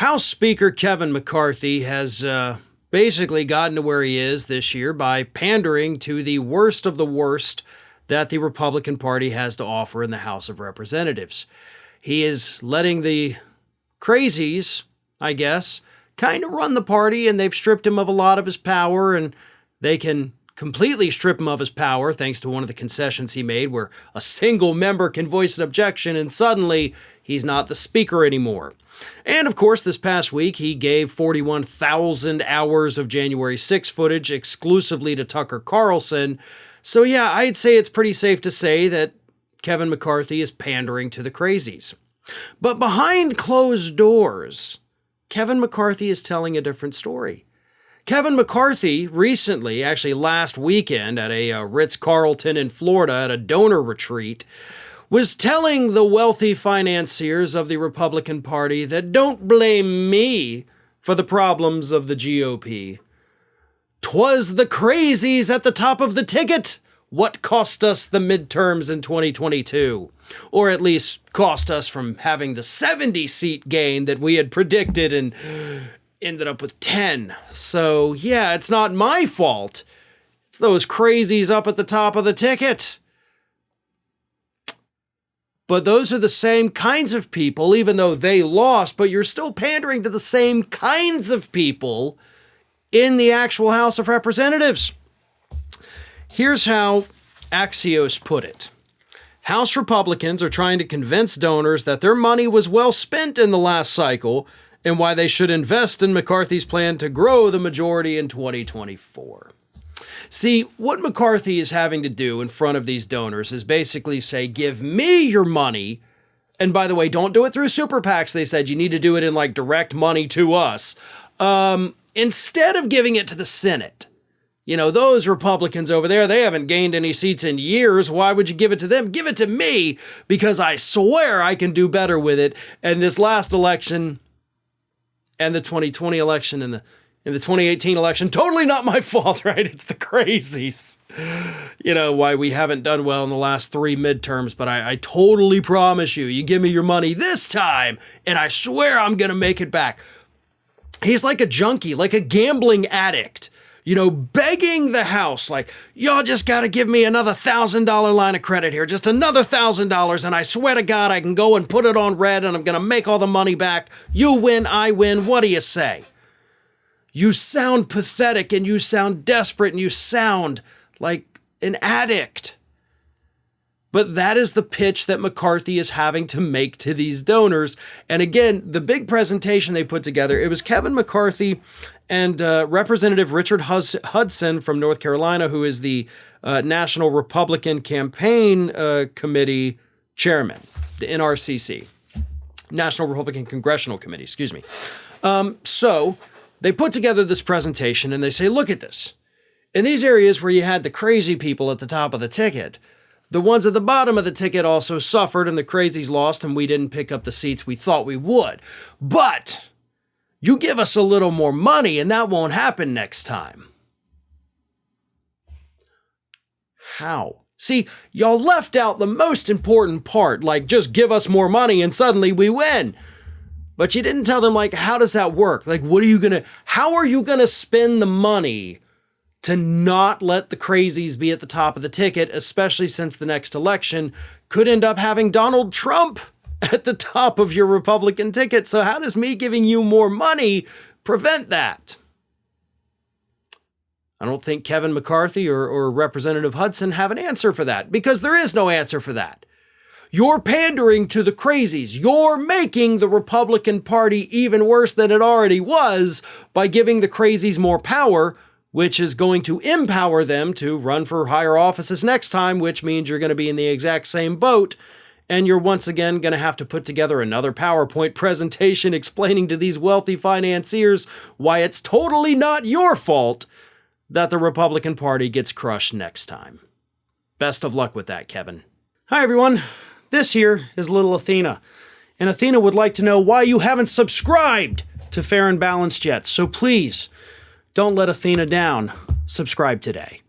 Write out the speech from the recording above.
House Speaker Kevin McCarthy has basically gotten to where he is this year by pandering to the worst of the worst that the Republican Party has to offer in the House of Representatives. He is letting the Crazies, I guess, kind of run the party, and they've stripped him of a lot of his power, and they can completely strip him of his power thanks to one of the concessions he made where a single member can voice an objection and suddenly he's not the speaker anymore. And of course, this past week, he gave 41,000 hours of January 6 footage exclusively to Tucker Carlson. So yeah, I'd say it's pretty safe to say that Kevin McCarthy is pandering to the Crazies. But behind closed doors, Kevin McCarthy is telling a different story. Kevin McCarthy recently, actually last weekend at a Ritz Carlton in Florida at a donor retreat, was telling the wealthy financiers of the Republican Party that don't blame me for the problems of the GOP. 'Twas the Crazies at the top of the ticket what cost us the midterms in 2022, or at least cost us from having the 70-seat gain that we had predicted and ended up with 10. So yeah, it's not my fault. It's those Crazies up at the top of the ticket. But those are the same kinds of people, even though they lost, but you're still pandering to the same kinds of people in the actual House of Representatives. Here's how Axios put it. House Republicans are trying to convince donors that their money was well spent in the last cycle and why they should invest in McCarthy's plan to grow the majority in 2024. See, what McCarthy is having to do in front of these donors is basically say, give me your money. And by the way, don't do it through super PACs. They said you need to do it in like direct money to us. Instead of giving it to the Senate. You know, those Republicans over there, they haven't gained any seats in years. Why would you give it to them? Give it to me because I swear I can do better with it. And this last election and the 2020 election and in the 2018 election, totally not my fault, right? It's the Crazies. You know, why we haven't done well in the last 3 midterms, but I totally promise you, you give me your money this time, and I swear I'm going to make it back. He's like a junkie, like a gambling addict, you know, begging the House, like, y'all just got to give me another $1,000 line of credit here, just another $1,000, and I swear to God, I can go and put it on red, and I'm going to make all the money back. You win, I win. What do you say? You sound pathetic and you sound desperate and you sound like an addict. But that is the pitch that McCarthy is having to make to these donors. And again, the big presentation they put together, it was Kevin McCarthy and Representative Richard Hudson from North Carolina, who is the National Republican Campaign Committee chairman, the NRCC, National Republican Congressional Committee, excuse me. So they put together this presentation and they say, look at this. In these areas where you had the crazy people at the top of the ticket, the ones at the bottom of the ticket also suffered and the Crazies lost and we didn't pick up the seats we thought we would. But you give us a little more money and that won't happen next time. How? See, y'all left out the most important part, like just give us more money and suddenly we win. But you didn't tell them, like, how does that work? Like, how are you gonna spend the money to not let the Crazies be at the top of the ticket, especially since the next election could end up having Donald Trump at the top of your Republican ticket? So how does me giving you more money prevent that? I don't think Kevin McCarthy or Representative Hudson have an answer for that, because there is no answer for that. You're pandering to the Crazies. You're making the Republican Party even worse than it already was by giving the Crazies more power, which is going to empower them to run for higher offices next time, which means you're going to be in the exact same boat. And you're once again going to have to put together another PowerPoint presentation explaining to these wealthy financiers why it's totally not your fault that the Republican Party gets crushed next time. Best of luck with that, Kevin. Hi, everyone. This here is little Athena, and Athena would like to know why you haven't subscribed to Fair and Balanced yet. So please, don't let Athena down. Subscribe today.